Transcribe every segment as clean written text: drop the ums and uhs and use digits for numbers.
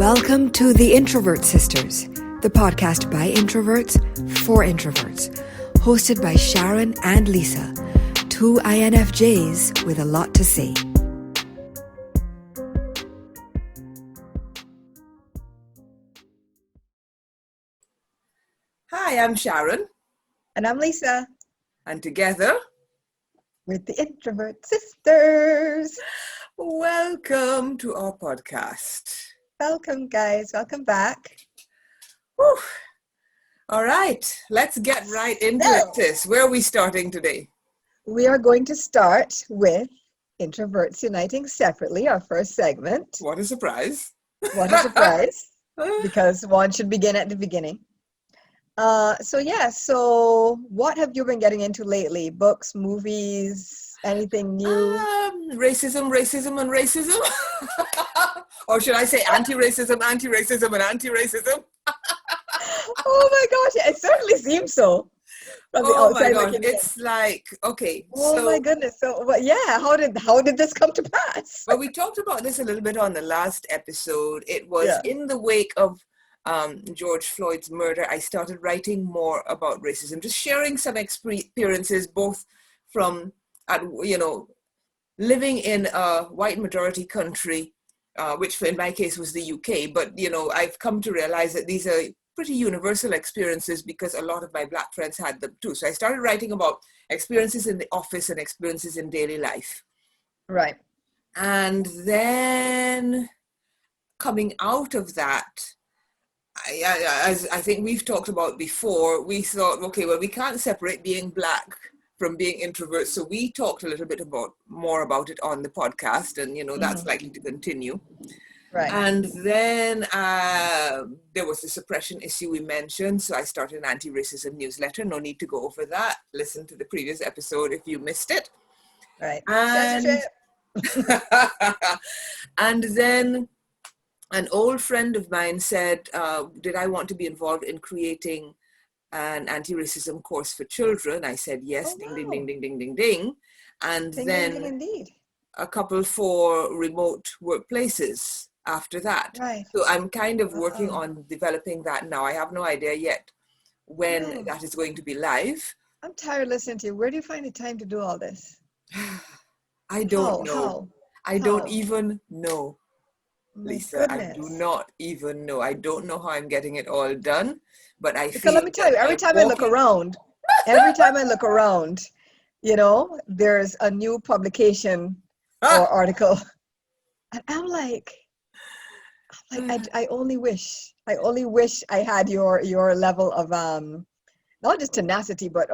Welcome to the Introvert Sisters, the podcast by introverts for introverts, hosted by Sharon and Lisa, two INFJs with a lot to say. Hi, I'm Sharon. And I'm Lisa. And together, we're the Introvert Sisters. Welcome to our podcast. Welcome, guys. Welcome back. Whew. All right, let's get right into it, sis. Where are we starting today? We are going to start with Introverts Uniting separately, our first segment. What a surprise. What a surprise, because one should begin at the beginning. So what have you been getting into lately? Books, movies, anything new? Racism, and racism. Or should I say anti-racism, and anti-racism? Oh my gosh, it certainly seems so. Oh my gosh, it's like, okay. Oh my goodness. So, how did this come to pass? Well, we talked about this a little bit on the last episode. It was in the wake of George Floyd's murder. I started writing more about racism, just sharing some experiences, both from, living in a white majority country, which in my case was the UK. But, I've come to realize that these are pretty universal experiences because a lot of my Black friends had them too. So I started writing about experiences in the office and experiences in daily life. Right. And then coming out of that, as I think we've talked about before, we thought, okay, well, we can't separate being Black from being introverts. So we talked a little bit more about it on the podcast, and, that's likely to continue. Right. And then there was the suppression issue we mentioned. So I started an anti-racism newsletter. No need to go over that. Listen to the previous episode if you missed it. Right. And, and then an old friend of mine said, did I want to be involved in creating an anti-racism course for children? I said, yes, ding, ding, ding, ding, ding, ding, ding. And ding, then ding, indeed. A couple for remote workplaces after that. Right. So I'm kind of working on developing that now. I have no idea yet when that is going to be live. I'm tired listening to you. Where do you find the time to do all this? I don't know. I don't even know. Lisa, I do not even know. I don't know how I'm getting it all done, but because let me tell you, every time I look around, there's a new publication or article, and I'm like, I only wish I had your level of not just tenacity but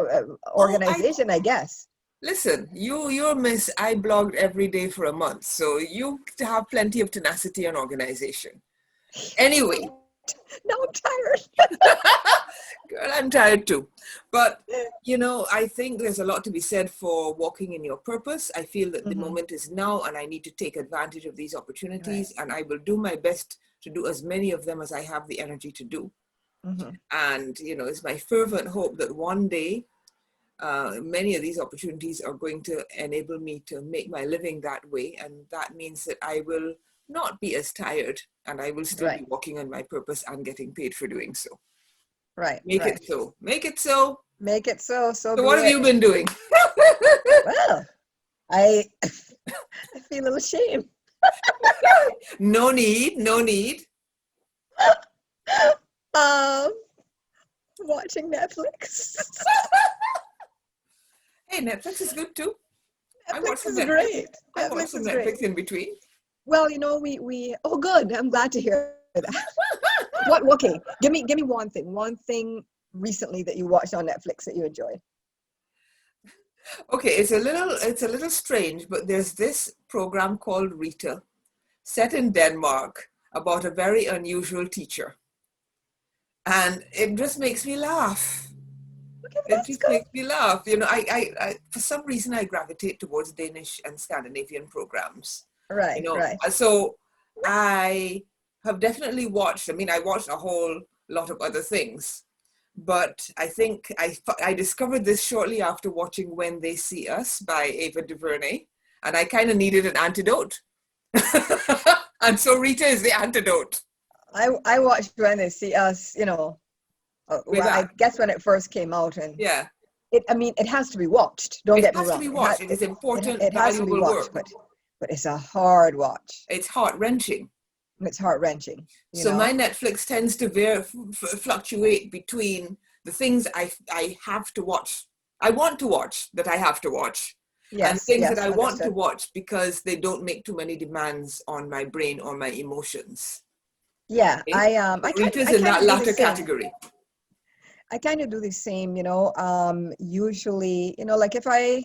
organization, I guess. Listen, you're Miss I blogged every day for a month, so you have plenty of tenacity and organization. Anyway. Now I'm tired. Girl, I'm tired too. But, I think there's a lot to be said for walking in your purpose. I feel that the moment is now, and I need to take advantage of these opportunities, and I will do my best to do as many of them as I have the energy to do. And, it's my fervent hope that one day, many of these opportunities are going to enable me to make my living that way. And that means that I will not be as tired, and I will still be working on my purpose and getting paid for doing so. Right. Make it so. Make it so. Make it so. So what have you been doing? Well, I feel a little shame. No need. Watching Netflix. Hey, Netflix is good too. Netflix is great. I watch some Netflix in between. Well, we good. I'm glad to hear that. Okay, give me one thing recently that you watched on Netflix that you enjoyed. Okay, it's a little strange, but there's this program called Rita, set in Denmark, about a very unusual teacher. And it just makes me laugh. It just makes me laugh. I for some reason I gravitate towards Danish and Scandinavian programs. Right. Right. So I have definitely watched. I watched a whole lot of other things, but I think I discovered this shortly after watching When They See Us by Ava DuVernay, and I kind of needed an antidote. And so Rita is the antidote. I watched when they see us, Way well, I back. guess when it first came out, and Yeah. it has to be watched. Don't It get me has to be wrong. watched. It is important, It has to be valuable watched, work. but it's a hard watch. It's heart-wrenching. It's heart wrenching. So my Netflix tends to fluctuate between the things I have to watch, I want to watch that I have to watch, and things that I want to watch because they don't make too many demands on my brain or my emotions. Yeah, Okay? Rita's in that latter category. I kind of do the same, usually, like if I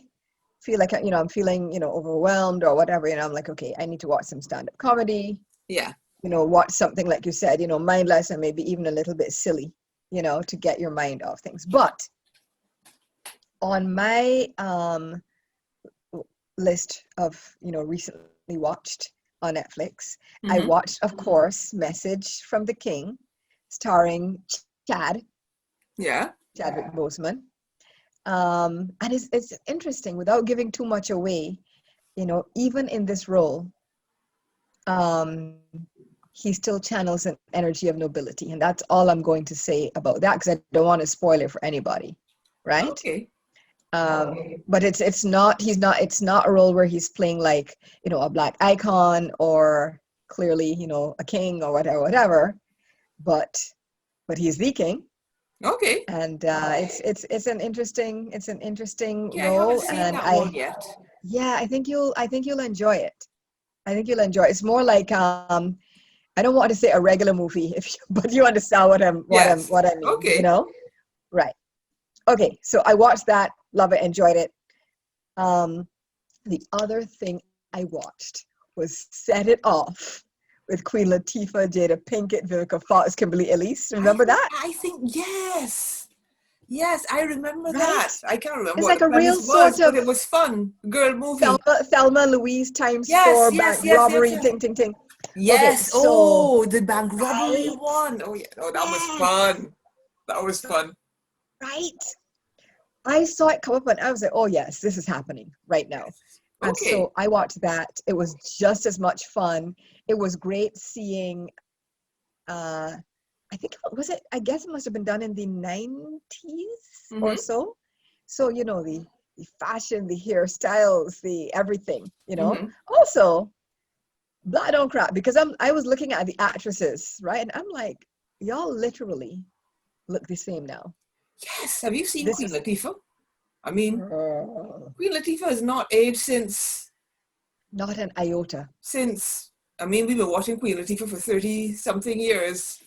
feel like, I'm feeling, overwhelmed or whatever, I'm like, okay, I need to watch some stand-up comedy. Yeah. Watch something, like you said, mindless and maybe even a little bit silly, to get your mind off things. But on my list of, recently watched on Netflix, I watched, of course, Message from the King, starring Chadwick Boseman. And it's interesting, without giving too much away, even in this role, he still channels an energy of nobility. And that's all I'm going to say about that, because I don't want to spoil it for anybody, right? Okay. But it's not a role where he's playing like, a black icon or clearly, a king or whatever, but he's the king. Okay. And it's an interesting Okay, role. I haven't seen that one yet. Yeah, I think you'll enjoy it. It's more like, I don't want to say a regular movie, but you understand what I mean. Okay. Right. Okay, so I watched that, love it, enjoyed it. The other thing I watched was Set It Off with Queen Latifah, Jada Pinkett, Vivica Fox, Kimberly Elise. Remember that? I think, yes. Yes, I remember Right? that. I can't remember It's what like the a real premise was, sort but of it was fun. Girl movie. Thelma Louise Times Yes, Square yes, bank yes, robbery, yes, yes. ting, ting, ting. Okay, Yes. so Oh, the bank robbery right, one. Oh, yeah. Oh, that was yes, fun. That was fun. right. I saw it come up and I was like, oh yes, this is happening right now. And Okay. so I watched that. It was just as much fun. It was great seeing, I think, I guess it must have been done in the 90s or so. So, the fashion, the hairstyles, the everything, Also, blood don't crap, because I was looking at the actresses, right? And I'm like, y'all literally look the same now. Yes. Have you seen Queen Latifah? I mean, Queen Latifah has not aged since. Not an iota. We've been watching Queen Latifah for 30-something years.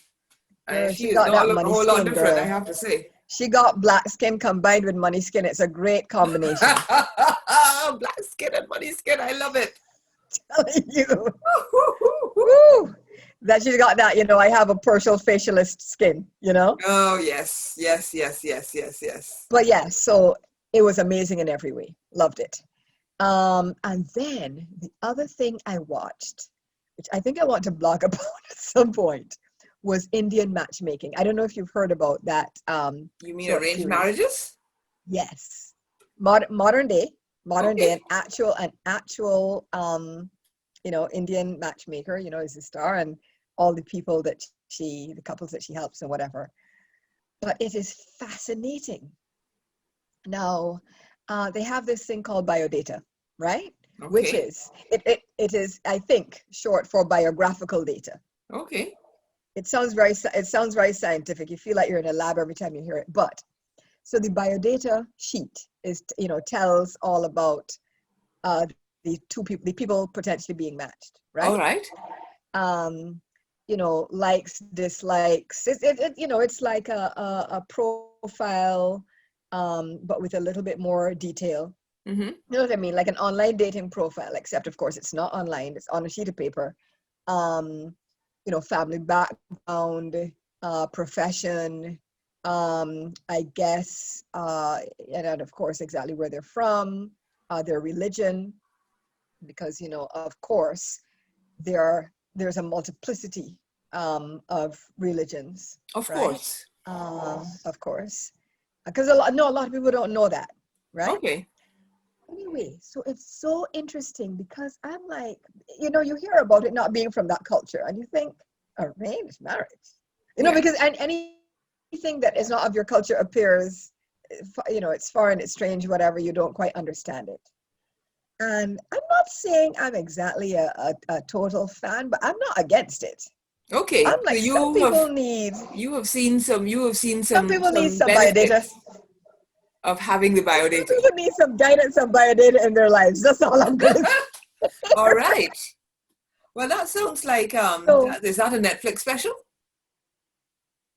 Girl, She she does got not that look a money whole lot skin, different, girl. I have to say. She got black skin combined with money skin. It's a great combination. Black skin and money skin, I love it. Telling you. Woo! That she's got that, I have a partial facialist skin, Oh, yes. But yeah, so it was amazing in every way. Loved it. And then the other thing I watched, which I think I want to blog about at some point, was Indian matchmaking. I don't know if you've heard about that. You mean arranged marriages? Yes. Modern day, an actual Indian matchmaker, is the star, and all the people the couples that she helps and whatever. But it is fascinating. Now, they have this thing called Biodata, right? Okay. Which is, it is, I think, short for biographical data. Okay. It sounds very scientific. You feel like you're in a lab every time you hear it. But so the Biodata sheet is, tells all about the people potentially being matched, right? All right. Likes, dislikes. It's like a profile, but with a little bit more detail. Mm-hmm. You know what I mean? Like an online dating profile, except of course it's not online. It's on a sheet of paper. Family background, profession, I guess, and of course exactly where they're from, their religion, because of course there's a multiplicity of religions. Of right? course. Of course, because a lot of people don't know that, right? Okay. Anyway, so it's so interesting because I'm like, you hear about it not being from that culture, and you think, arranged marriage. You know, because anything that is not of your culture appears, you know, it's foreign, it's strange, whatever, you don't quite understand it. And I'm not saying I'm exactly a total fan, but I'm not against it. Okay. I'm like, So some people need some people need some benefits biodata. of having the biodata. Some people need some guidance, some biodata in their lives. That's all I'm gonna say. All right. Well, that sounds like So, is that a Netflix special?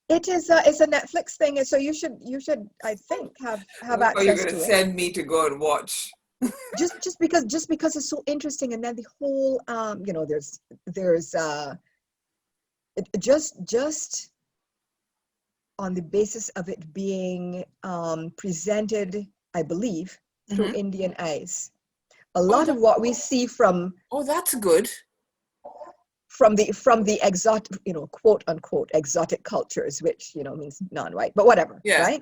it is it's a Netflix thing, and so you should I think have Or you're access going to to it. send me to go and watch? Just because it's so interesting, and then the whole you know, there's just on the basis of it being presented, I believe, through Indian eyes. A lot of what we see from that's good. from the exotic, you know, quote unquote exotic cultures, which, you know, means non-white, but whatever, right?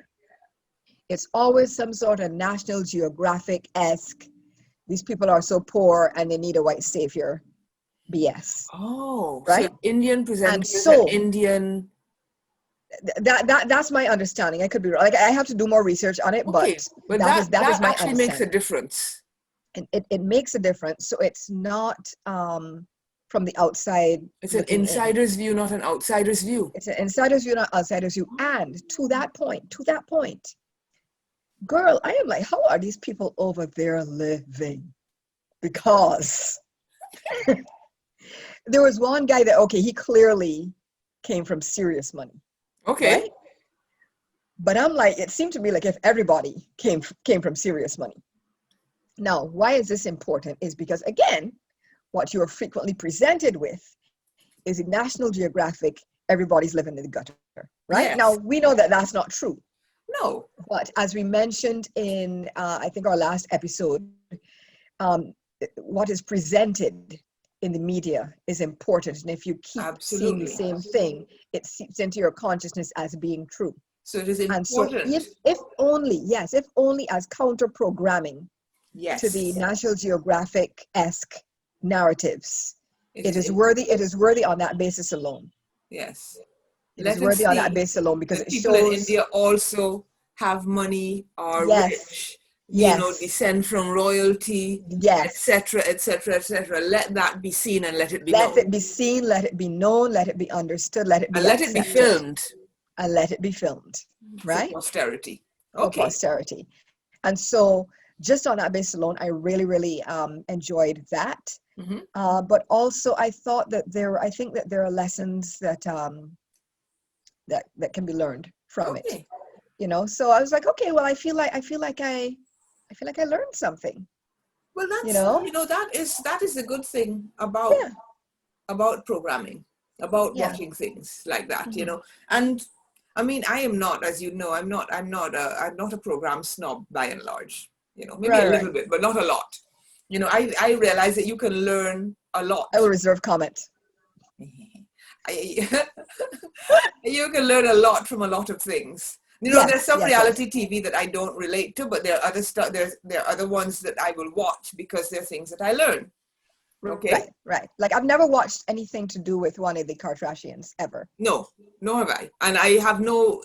It's always some sort of National Geographic-esque, these people are so poor and they need a white savior BS. Oh, right? So Indian presented as an Indian. That's my understanding. I could be wrong. Like, I have to do more research on it, Okay, but that is my actually makes a understanding. difference. And it makes a difference. So it's not from the outside. It's an insider's view, not an outsider's view. It's an insider's view, not outsider's view. And to that point, girl, I am like, how are these people over there living? Because there was one guy that, okay, he clearly came from serious money. Okay. Right? But I'm like, it seemed to me like if everybody came from serious money. Now, why is this important? Is because, again, what you are frequently presented with is a National Geographic, everybody's living in the gutter, right? Yes. Now, we know that that's not true. No. But as we mentioned in, I think, our last episode, what is presented in the media is important. And if you keep seeing the same thing, it seeps into your consciousness as being true. So it is important. And so if only as counter-programming to the National Geographic-esque narratives, it is worthy on that basis alone. Yes. It is worthy on that basis alone, because it people shows in India also have money, are rich, you know, descend from royalty, etc., etc., etc. Let that be seen and let it be known. Let it be seen, let it be known, let it be understood, let it be accepted. Let it be filmed. And let it be filmed, right? For posterity. For posterity. And so just on that basis alone, I really, really enjoyed that. But also I thought that I think that there are lessons that that can be learned from it. You know, so I was like, okay, well, I feel like I learned something. Well, that's, that is a good thing about programming, about watching things like that, you know. And I mean, I am not, as you know, I'm not a program snob by and large, you know, maybe a little bit, but not a lot. You know, I realize that you can learn a lot. I will reserve comment. You can learn a lot from a lot of things. You know, there's some reality TV that I don't relate to, but there are other stuff. There are other ones that I will watch because they're things that I learn. Okay. Right. Like, I've never watched anything to do with one of the Kardashians ever. No, nor have I, and I have no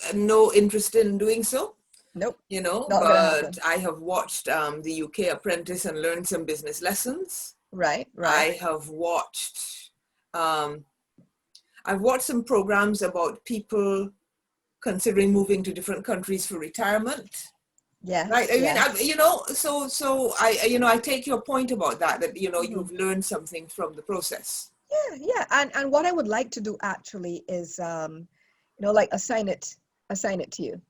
interest in doing so. Nope. You know, but I have watched the UK Apprentice and learned some business lessons. Right. I have watched. I've watched some programs about people considering moving to different countries for retirement. Yeah. Right. I mean, you know, so I take your point about that, you know, you've learned something from the process. Yeah. And what I would like to do actually is, you know, like assign it to you,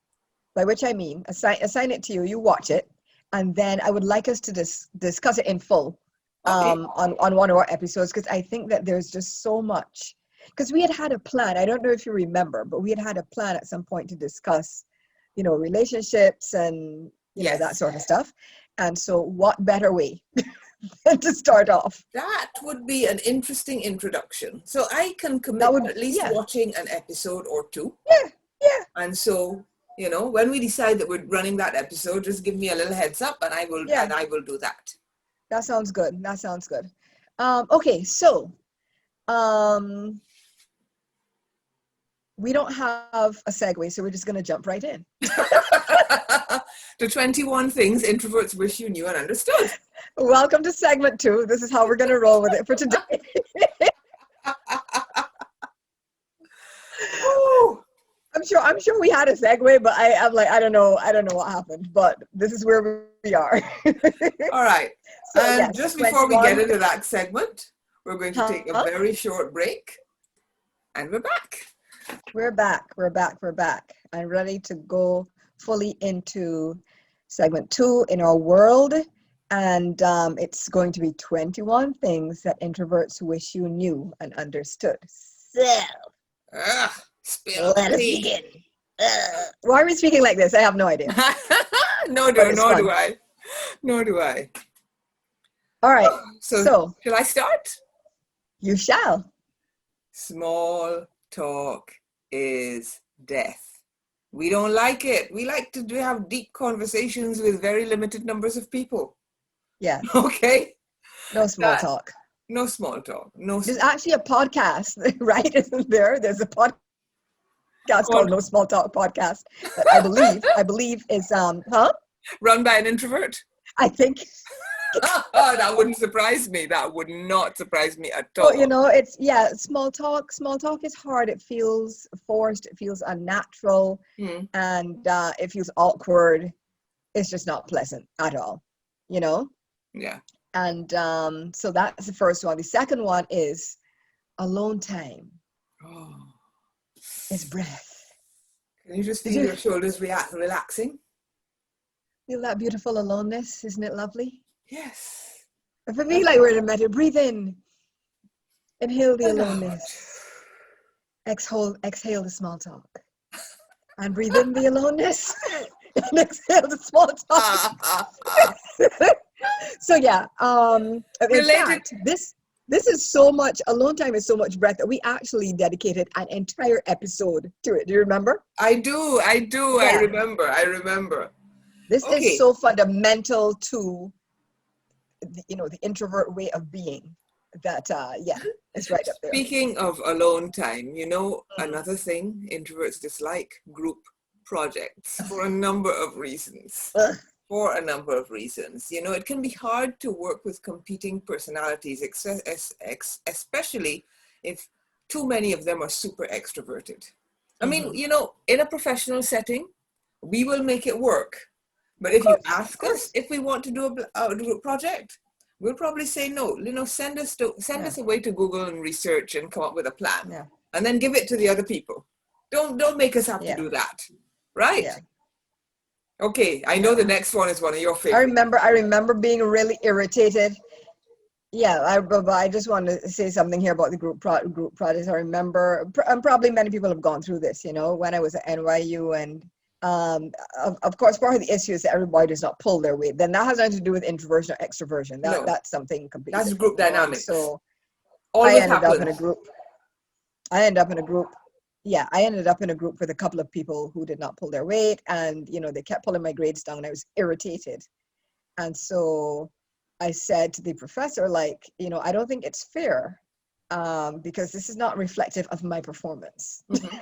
by which I mean, assign it to you, you watch it, and then I would like us to discuss it in full on one of our episodes, because I think that there's just so much. Because we had a plan, I don't know if you remember, but we had a plan at some point to discuss, you know, relationships and, you know, that sort of stuff. And so what better way than to start off? That would be an interesting introduction. So I can commit to at least watching an episode or two. Yeah. And so, you know, when we decide that we're running that episode, just give me a little heads up and I will do that. That sounds good. Okay, so we don't have a segue, so we're just going to jump right in. The 21 things introverts wish you knew and understood. Welcome to segment 2. This is how we're going to roll with it for today. I'm sure we had a segue, but I'm like, I don't know what happened, but this is where we are. All right. So, and yes, just before we 21. get into that segment, we're going to take a very short break, and we're back. We're back. I'm ready to go fully into segment 2 in our world. And it's going to be 21 things that introverts wish you knew and understood. So, Spill let us begin. Why are we speaking like this? I have no idea. Nor do I. All right. So, shall I start? You shall. Small talk is death. We don't like it. We like to have deep conversations with very limited numbers of people. Yeah. Okay. No small talk. No small talk. There's actually a podcast, right? Isn't there? There's a podcast called No Small Talk Podcast that I believe is run by an introvert. I think. That wouldn't surprise me. That would not surprise me at all. Well, it's small talk is hard. It feels forced, it feels unnatural, and it feels awkward. It's just not pleasant at all, Yeah. And so that's the first one. The second one is alone time. Oh. It's breath. Can you just feel your shoulders relaxing? Feel that beautiful aloneness? Isn't it lovely? Yes. If I feel like we're in a meditation, breathe in. Inhale the aloneness. Exhale the small talk. And breathe in the aloneness. And exhale the small talk. So yeah, in fact, this is so much, alone time is so much breath that we actually dedicated an entire episode to it. Do you remember? I do. Yeah. I remember. This is so fundamental to the introvert way of being that it's right up there. Speaking of alone time, another thing introverts dislike: group projects for a number of reasons. It can be hard to work with competing personalities, especially if too many of them are super extroverted. I mean, in a professional setting, we will make it work. But if you ask us if we want to do a group project, we'll probably say no. Send us away to Google and research and come up with a plan, and then give it to the other people. Don't make us have to do that, right? Yeah. Okay, I know the next one is one of your favorites. I remember being really irritated. Yeah, I just want to say something here about the group projects. I remember, and probably many people have gone through this. When I was at NYU and. Of course, part of the issue is that everybody does not pull their weight. Then that has nothing to do with introversion or extroversion. That's something completely different. That's group dynamics. So I ended up in a group. Yeah, I ended up in a group with a couple of people who did not pull their weight, and they kept pulling my grades down. I was irritated, and so I said to the professor, I don't think it's fair, because this is not reflective of my performance. Mm-hmm.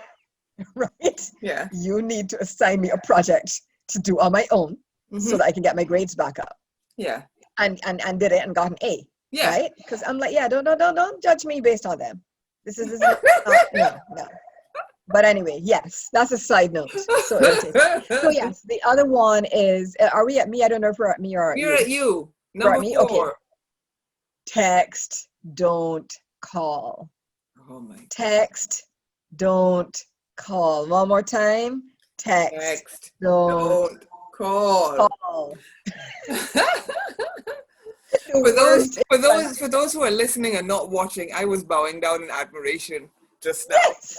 Right? Yeah. You need to assign me a project to do on my own, so that I can get my grades back up. Yeah. And did it and got an A. Yeah. Right? Because I'm like, don't judge me based on them. This is no. But anyway, yes, that's a side note. So yes, the other one is, are we at me? I don't know if we're at me or at You're you. At you. Number 4. Okay. Text, don't call. Oh my God. Text, don't call. One more time. Text. Don't call. For those who are listening and not watching, I was bowing down in admiration just now. Yes.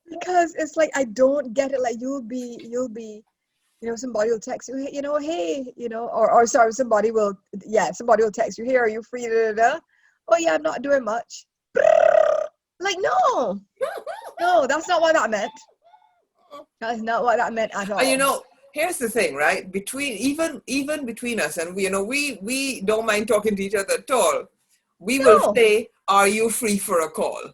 Because it's like, I don't get it. Like you'll be somebody will text you, hey, or sorry, somebody will text you, hey, are you free? Oh yeah, I'm not doing much. Like, no, that's not what that meant. That's not what that meant at all. Here's the thing, right? Even between us, and we don't mind talking to each other at all. We will say, are you free for a call?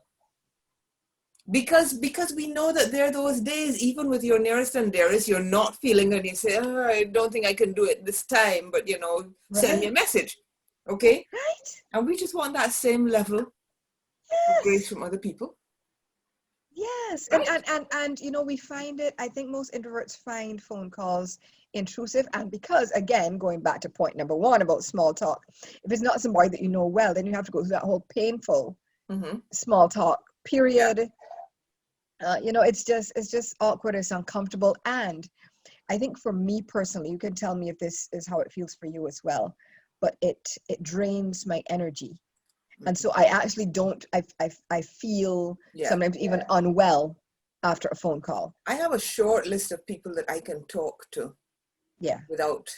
Because we know that there are those days, even with your nearest and dearest, you're not feeling it. And you say, oh, I don't think I can do it this time, but send me a message. Okay? Right. And we just want that same level of grace from other people. Yes. Right. And we find it, I think most introverts find phone calls intrusive. And because, again, going back to point number one about small talk, if it's not somebody that you know well, then you have to go through that whole painful small talk period. Yeah. It's just awkward, it's uncomfortable. And I think for me personally, you can tell me if this is how it feels for you as well, but it drains my energy. And so I actually I feel sometimes even unwell after a phone call. I have a short list of people that I can talk to without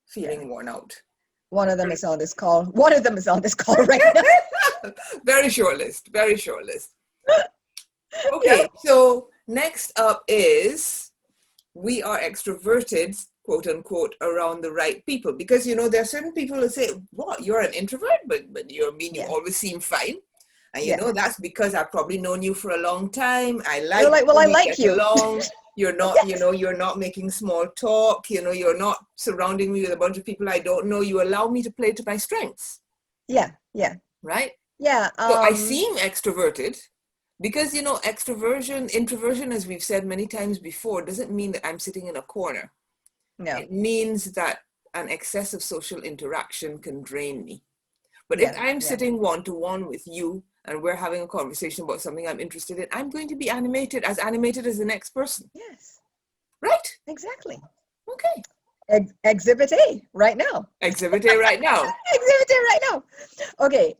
feeling worn out. One of them is on this call. One of them is on this call right now. Very short list. Okay, so next up is we are extroverted, quote unquote, around the right people. Because, there are certain people who say, what, you're an introvert, but you always seem fine. And, that's because I've probably known you for a long time. I like you. Along. You're not, you're not making small talk. You're not surrounding me with a bunch of people I don't know. You allow me to play to my strengths. Yeah. Right? Yeah. So I seem extroverted. Because, introversion, as we've said many times before, doesn't mean that I'm sitting in a corner. No. It means that an excess of social interaction can drain me. But if I'm sitting one-to-one with you and we're having a conversation about something I'm interested in, I'm going to be animated as the next person. Yes. Right? Exactly. Okay. Exhibit A right now. Exhibit A right now. Exhibit A right now. Okay.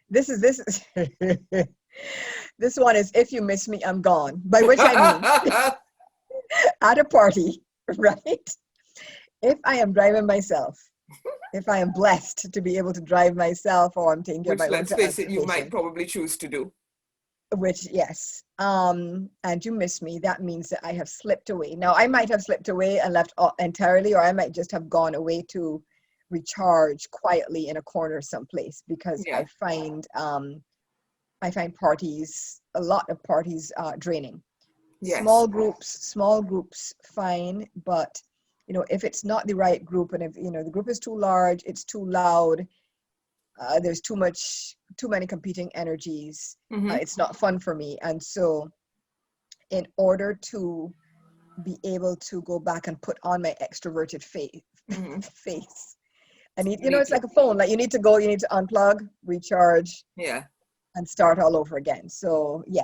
This is this one is if you miss me, I'm gone. By which I mean at a party, right? If I am driving myself, if I am blessed to be able to drive myself, or I'm taking care of my own transportation. Which, let's face it, you might probably choose to do. Which, yes. And you miss me, that means that I have slipped away. Now, I might have slipped away and left entirely, or I might just have gone away to recharge quietly in a corner someplace, because I find parties, a lot of parties, draining. Yes. Small groups, fine. But, if it's not the right group, and if, the group is too large, it's too loud, there's too many competing energies, it's not fun for me. And so in order to be able to go back and put on my extroverted face, I need, it's like a phone, like you need to unplug, recharge, and start all over again. So do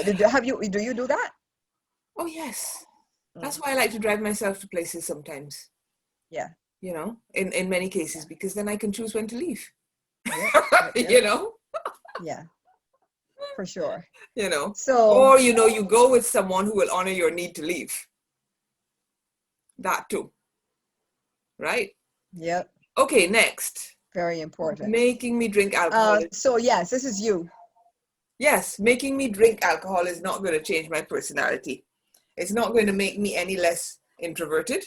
you do that? Oh yes, that's why I like to drive myself to places sometimes. In many cases, because then I can choose when to leave. Yeah, for sure. So, or you go with someone who will honor your need to leave. That too, right? Yep. Okay, next. Very important. Making me drink alcohol. So yes, this is you. Yes, making me drink alcohol is not going to change my personality. It's not going to make me any less introverted.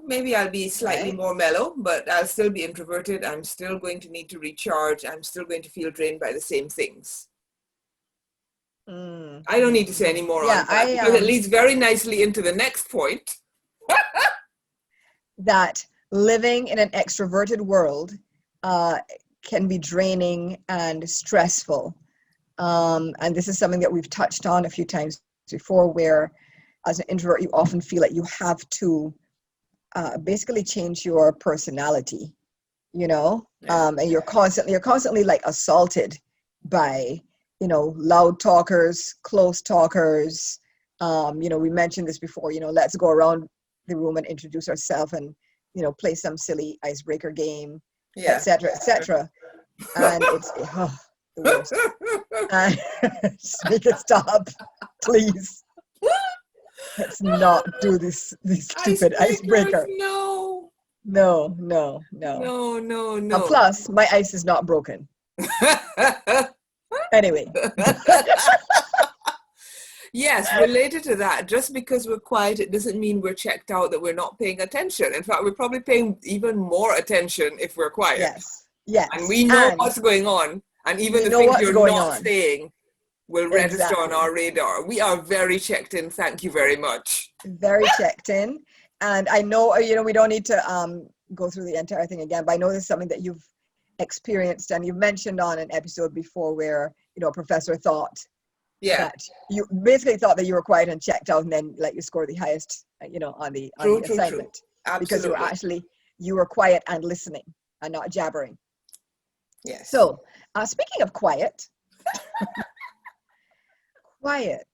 Maybe I'll be slightly more mellow, but I'll still be introverted. I'm still going to need to recharge. I'm still going to feel drained by the same things. I don't need to say any more on that, because it leads very nicely into the next point. That living in an extroverted world can be draining and stressful. And this is something that we've touched on a few times before, where as an introvert, you often feel like you have to basically change your personality, and you're constantly like assaulted by, loud talkers, close talkers. We mentioned this before, let's go around the room and introduce ourselves and, play some silly icebreaker game, etc., etc. And it's the worst. Just make it stop, please. Let's not do this stupid icebreaker. No. Plus, my ice is not broken. Anyway. Yes, related to that, just because we're quiet, it doesn't mean we're checked out, that we're not paying attention. In fact, we're probably paying even more attention if we're quiet. Yes. And we know what's going on. And even we the know things what's you're going not on. saying will register on Exactly. our radar. We are very checked in. Thank you very much. Very checked in. And I know, we don't need to go through the entire thing again, but I know this is something that you've experienced and you mentioned on an episode before where, a professor thought that you basically thought that you were quiet and checked out and then let you score the highest, on the True. assignment. Because Absolutely. you were quiet and listening and not jabbering. Yes. So, speaking of quiet, quiet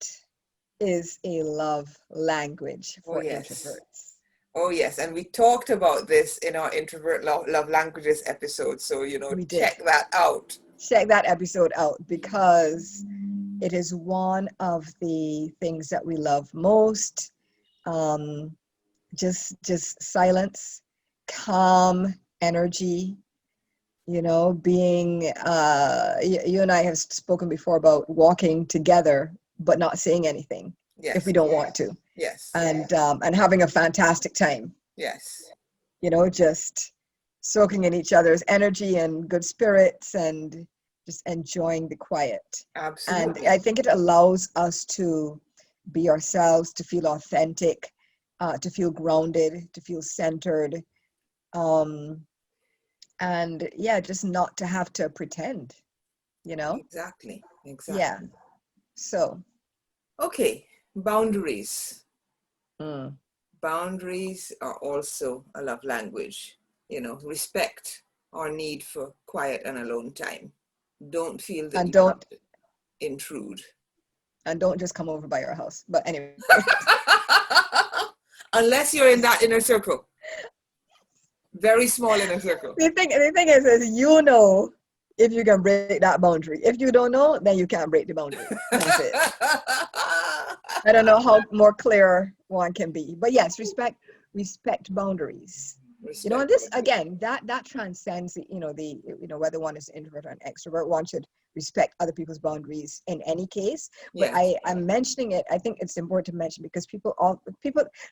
is a love language for introverts. Oh, yes. And we talked about this in our Introvert Love Languages episode. So, We did. check that out. Check that episode out because it is one of the things that we love most. Just silence, calm energy, being, you and I have spoken before about walking together, but not saying anything if we don't want to. Yes. And having a fantastic time. Yes. Just soaking in each other's energy and good spirits and just enjoying the quiet. Absolutely. And I think it allows us to be ourselves, to feel authentic, to feel grounded, to feel centered. And just not to have to pretend, Exactly. Yeah. So. Okay. Boundaries. Mm. Boundaries are also a love language. Respect our need for quiet and alone time. Don't feel that you have to intrude. And don't just come over by your house. But anyway. Unless you're in that inner circle. Very small inner circle. The thing is if you can break that boundary. If you don't know, then you can't break the boundary. That's it. I don't know how more clear one can be. But yes, respect boundaries. And this again, that transcends whether one is introvert or an extrovert, one should respect other people's boundaries in any case. But I'm mentioning it. I think it's important to mention because people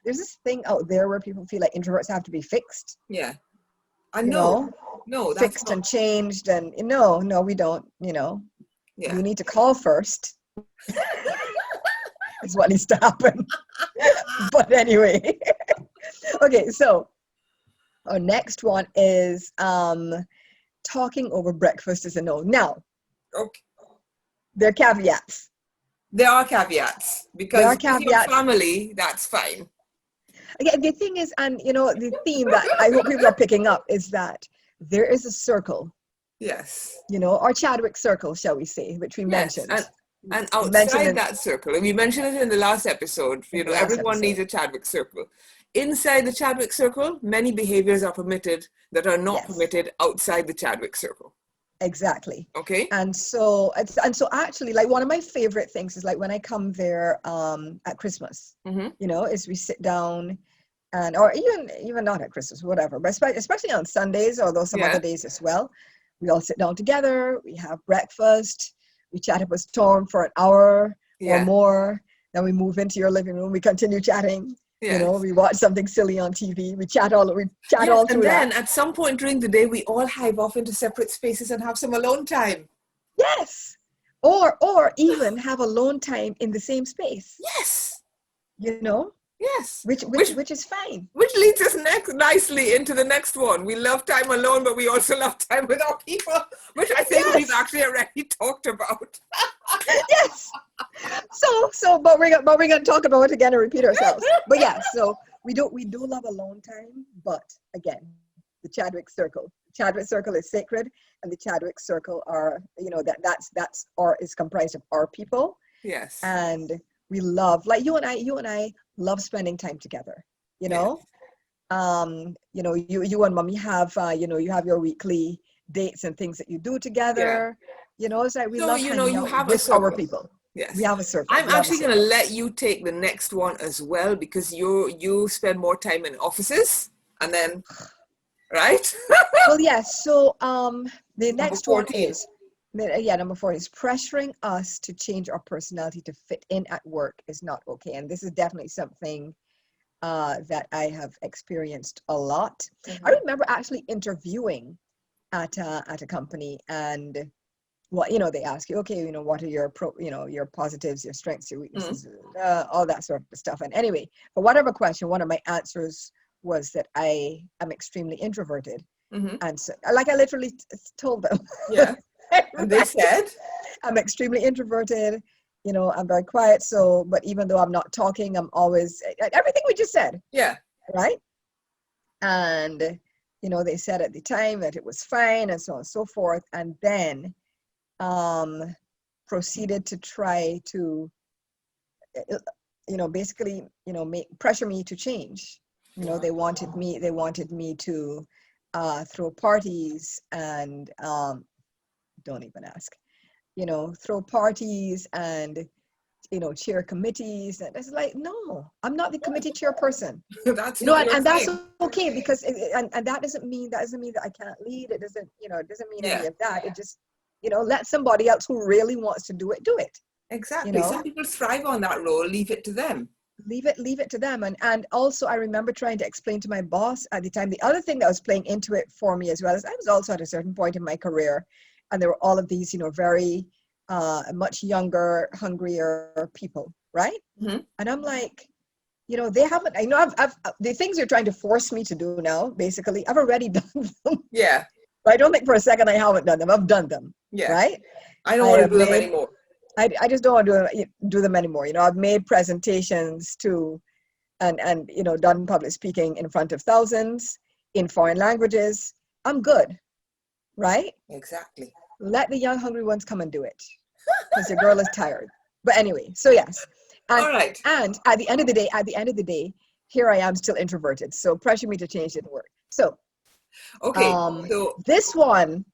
there's this thing out there where people feel like introverts have to be fixed. Yeah. I know. No, that's fixed and changed, and no, we don't. You need to call first. Is what needs to happen. But anyway, okay. So our next one is talking over breakfast is a no. Now, okay, there are caveats. There are caveats because with your family, that's fine. Again, the thing is, and the theme that I hope people are picking up is that there is a circle. Yes. Our Chadwick Circle, shall we say, which we mentioned. And outside that circle, and we mentioned it in the last episode, everyone needs a Chadwick Circle. Inside the Chadwick Circle, many behaviors are permitted that are not permitted outside the Chadwick Circle. Exactly. Okay. And so actually, like one of my favorite things is like when I come there at Christmas, is we sit down or even not at Christmas, whatever, but especially on Sundays, although some other days as well, we all sit down together, we have breakfast, we chat up a storm for an hour or more, then we move into your living room, we continue chatting. Yes. We watch something silly on TV. We chat all through that. And then at some point during the day, we all hive off into separate spaces and have some alone time. Yes. Or even have alone time in the same space. Yes. Yes. Which is fine. Which leads us nicely into the next one. We love time alone, but we also love time with our people, which I think we've actually already talked about. Yes. But we're gonna talk about it again and repeat ourselves. But so we do love alone time, but again, the Chadwick Circle. Chadwick Circle is sacred, and the Chadwick Circle are is comprised of our people. Yes. And we love, like you and I love spending time together. You and Mommy have you have your weekly dates and things that you do together. It's like we love hanging out with our people. Yes. We have a circle. I'm actually going to let you take the next one as well because you spend more time in offices and then, right? Well, yes. So the next one is, number 4 is pressuring us to change our personality to fit in at work is not okay. And this is definitely something that I have experienced a lot. I remember actually interviewing at a company, and well, they ask you, okay, what are your your positives, your strengths, your weaknesses, Mm. all that sort of stuff. And anyway, for whatever question, one of my answers was that I am extremely introverted. Mm-hmm. And so, like, I literally told them. Yeah. And they said, I'm extremely introverted. I'm very quiet. So, but even though I'm not talking, I'm always, everything we just said. yeah. Right. And, they said at the time that it was fine and so on and so forth. And then proceeded to try to, basically, pressure me to change. They wanted me to throw parties and don't even ask, throw parties and, chair committees. And it's like, no, I'm not the committee chairperson. That's not your And that's thing. okay, because and that doesn't mean that I can't lead. It doesn't mean Yeah. any of that. It just, let somebody else who really wants to do it, do it. Exactly. Some people thrive on that role. Leave it to them. Leave it to them. And also I remember trying to explain to my boss at the time, the other thing that was playing into it for me as well is I was also at a certain point in my career, and there were all of these, very much younger, hungrier people, right? Mm-hmm. And I'm like, they haven't, I've the things you're trying to force me to do now, basically, I've already done them. Yeah. But I don't think for a second I haven't done them. I've done them. Yeah. Right? I don't want to do them anymore. I just don't want to do them anymore. I've made presentations to, and done public speaking in front of thousands in foreign languages. I'm good. Right? Exactly. Let the young hungry ones come and do it, because your girl is tired. But anyway, so yes. And, all right. And at the end of the day, here I am still introverted. So pressure me to change didn't work. So, okay. So this one,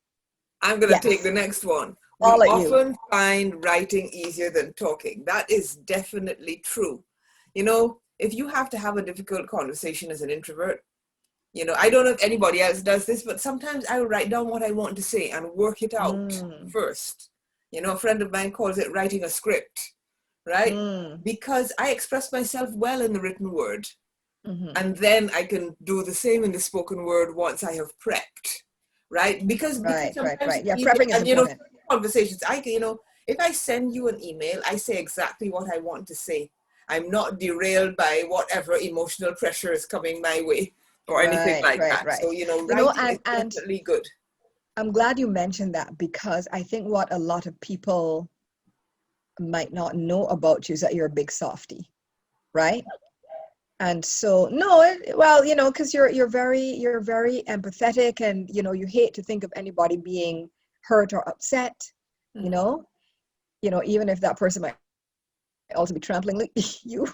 I'm going to take the next one. We I'll let often find writing easier than talking. That is definitely true. If you have to have a difficult conversation as an introvert, I don't know if anybody else does this, but sometimes I will write down what I want to say and work it out first. A friend of mine calls it writing a script, right? Because I express myself well in the written word. And then I can do the same in the spoken word once I have prepped, right? Because right. Yeah, easier, prepping is important. Conversations, if I send you an email, I say exactly what I want to say. I'm not derailed by whatever emotional pressure is coming my way or anything like that. Right. So, writing is definitely good. I'm glad you mentioned that, because I think what a lot of people might not know about you is that you're a big softie, right? And so, because you're very empathetic, and you hate to think of anybody being hurt or upset, even if that person might also be trampling you,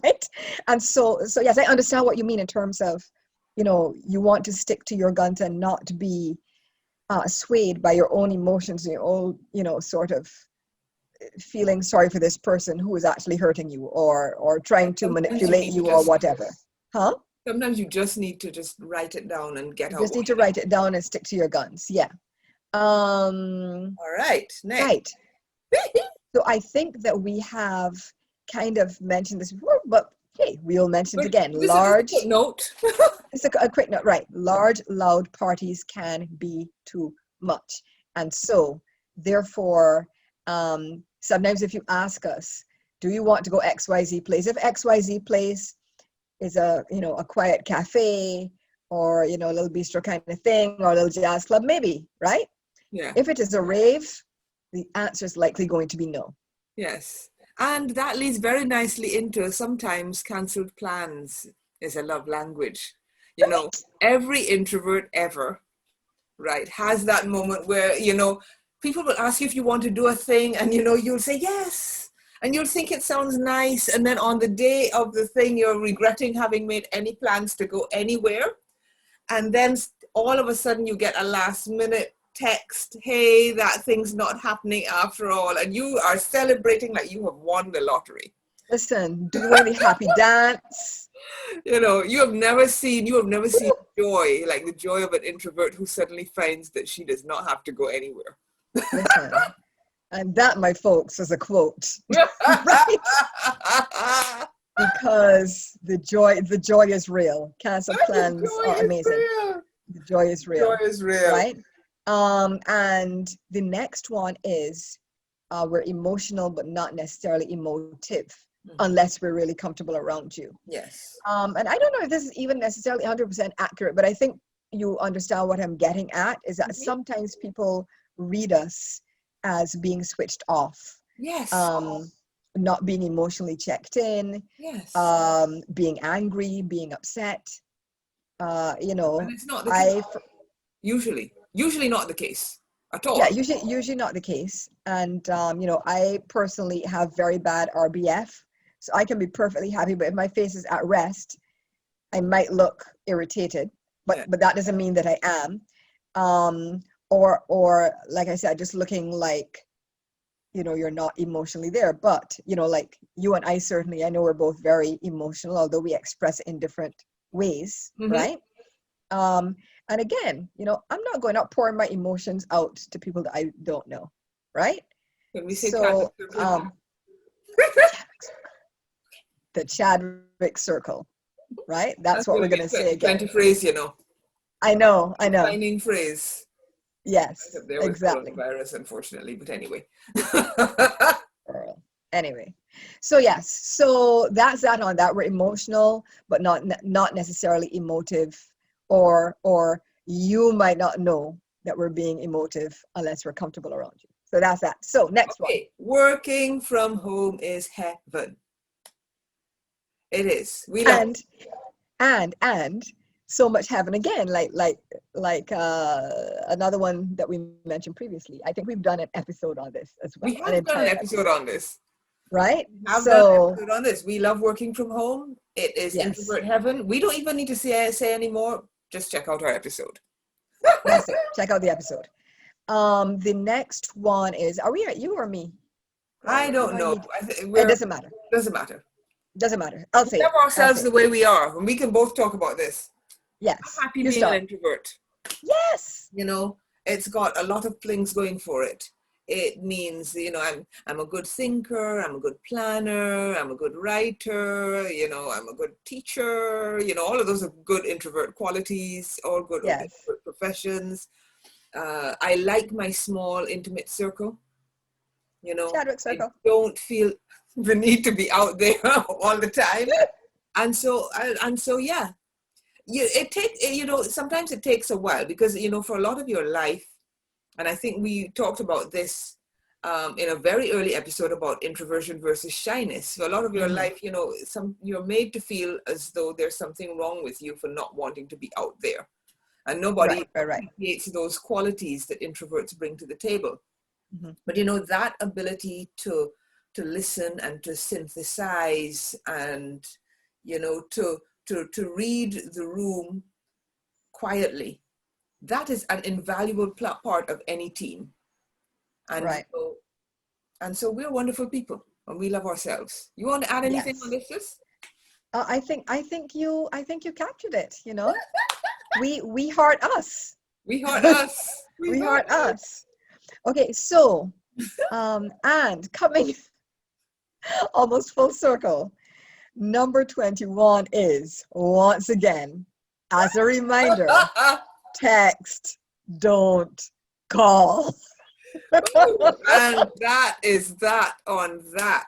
right? And so yes, I understand what you mean in terms of, you want to stick to your guns and not be swayed by your own emotions and your own, sort of feeling sorry for this person who is actually hurting you or trying to manipulate you or whatever. Sometimes you just need to just write it down and get out. Just need to write it down and stick to your guns. Yeah. All right. Next. Right. So I think that we have kind of mentioned this before, but hey, we'll mention it again. Large note. It's a quick note, right? Large, loud parties can be too much. And so therefore, sometimes if you ask us, do you want to go XYZ place? If XYZ place is a quiet cafe or, a little bistro kind of thing or a little jazz club, maybe, right? Yeah. If it is a rave, the answer is likely going to be no. Yes. And that leads very nicely into sometimes cancelled plans is a love language. Every introvert ever, right, has that moment where, people will ask you if you want to do a thing and, you'll say yes. And you'll think it sounds nice. And then on the day of the thing, you're regretting having made any plans to go anywhere. And then all of a sudden you get a last minute text, hey, that thing's not happening after all. And you are celebrating like you have won the lottery. Listen, doing the happy dance. You have never seen joy, like the joy of an introvert who suddenly finds that she does not have to go anywhere. Listen, and that, my folks, is a quote. Right? Because the joy is real. Cancel plans are amazing. The joy is real. Joy is real. Right? And the next one is we're emotional, but not necessarily emotive, unless we're really comfortable around you. Yes. And I don't know if this is even necessarily 100% accurate, but I think you understand what I'm getting at, is that sometimes people read us as being switched off. Yes. Not being emotionally checked in. Yes. Being angry, being upset. You know, and it's not the case. Usually not the case at all. Yeah, usually not the case. And you know, I personally have very bad RBF, so I can be perfectly happy, but if my face is at rest, I might look irritated, but that doesn't mean that I am. Or like I said, just looking like, you know, you're not emotionally there. But, you know, like you and I certainly, I know we're both very emotional, although we express it in different ways, right? And again, you know, I'm not going out pouring my emotions out to people that I don't know, right? Can we say so? The Chadwick Circle, right? That's what we're going to say again. 2020 phrase, you know. I know. Defining phrase. Yes, there was exactly. coronavirus, unfortunately, but anyway. Anyway, so yes, so that's that on that. We're emotional, but not necessarily emotive, or you might not know that we're being emotive unless we're comfortable around you. So that's that. So next one. Working from home is heaven. It is. We love it. And so much heaven again, like another one that we mentioned previously. I think we've done an episode on this as well. We have done an episode on this. Right? We have done an episode on this. We love working from home. It is introvert heaven. We don't even need to say anymore. Just check out our episode. That's it. Check out the episode. The next one is, are we at you or me? I don't know. It doesn't matter. Doesn't matter. I'll say we love ourselves the way we are, and we can both talk about this. Yes. I'm happy being an introvert. Yes. You know, it's got a lot of things going for it. It means, you know, I'm a good thinker, I'm a good planner, I'm a good writer, you know, I'm a good teacher, you know, all of those are good introvert qualities, all good introvert professions. I like my small, intimate circle. You know, Chadwick Circle. I don't feel the need to be out there all the time. And so yeah. Sometimes it takes a while because, you know, for a lot of your life, and I think we talked about this in a very early episode about introversion versus shyness. For a lot of your life, you know, you're made to feel as though there's something wrong with you for not wanting to be out there. And nobody appreciates those qualities that introverts bring to the table. But, you know, that ability to listen and to synthesize and, you know, to read the room quietly, that is an invaluable part of any team. And so we're wonderful people and we love ourselves. You want to add anything on this, sis? I think you captured it, you know. we heart us. We heart us. We heart us. Okay, so and coming almost full circle, number 21 is, once again, as a reminder, text, don't call. And that is that on that.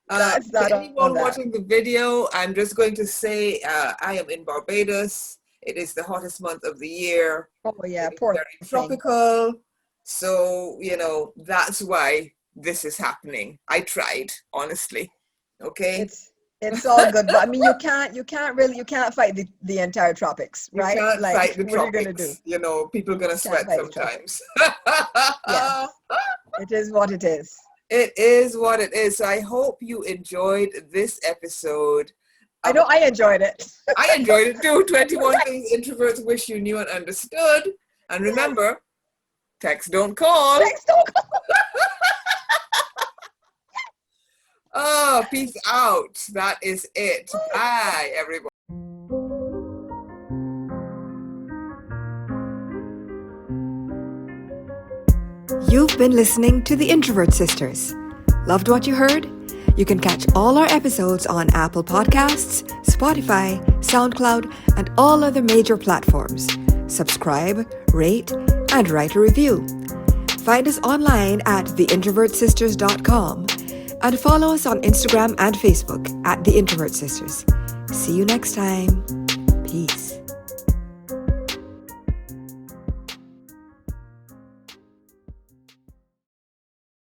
For anyone watching the video, I'm just going to say I am in Barbados. It is the hottest month of the year. Oh yeah, poor very tropical. So, you know, that's why this is happening. I tried, honestly. Okay. It's all good, but I mean, you can't fight the entire tropics, right? You can't fight the tropics. What are you gonna do? You know, people are gonna sweat sometimes. Yes. It is what it is. It is what it is. So I hope you enjoyed this episode. I know I enjoyed it. I enjoyed it too. 21 things introverts wish you knew and understood. And remember, text don't call. Text don't call. Oh, peace out. That is it. Bye, everyone. You've been listening to the Introvert Sisters. Loved what you heard? You can catch all our episodes on Apple Podcasts, Spotify, SoundCloud, and all other major platforms. Subscribe, rate, and write a review. Find us online at theintrovertsisters.com and follow us on Instagram and Facebook at The Introvert Sisters. See you next time. Peace.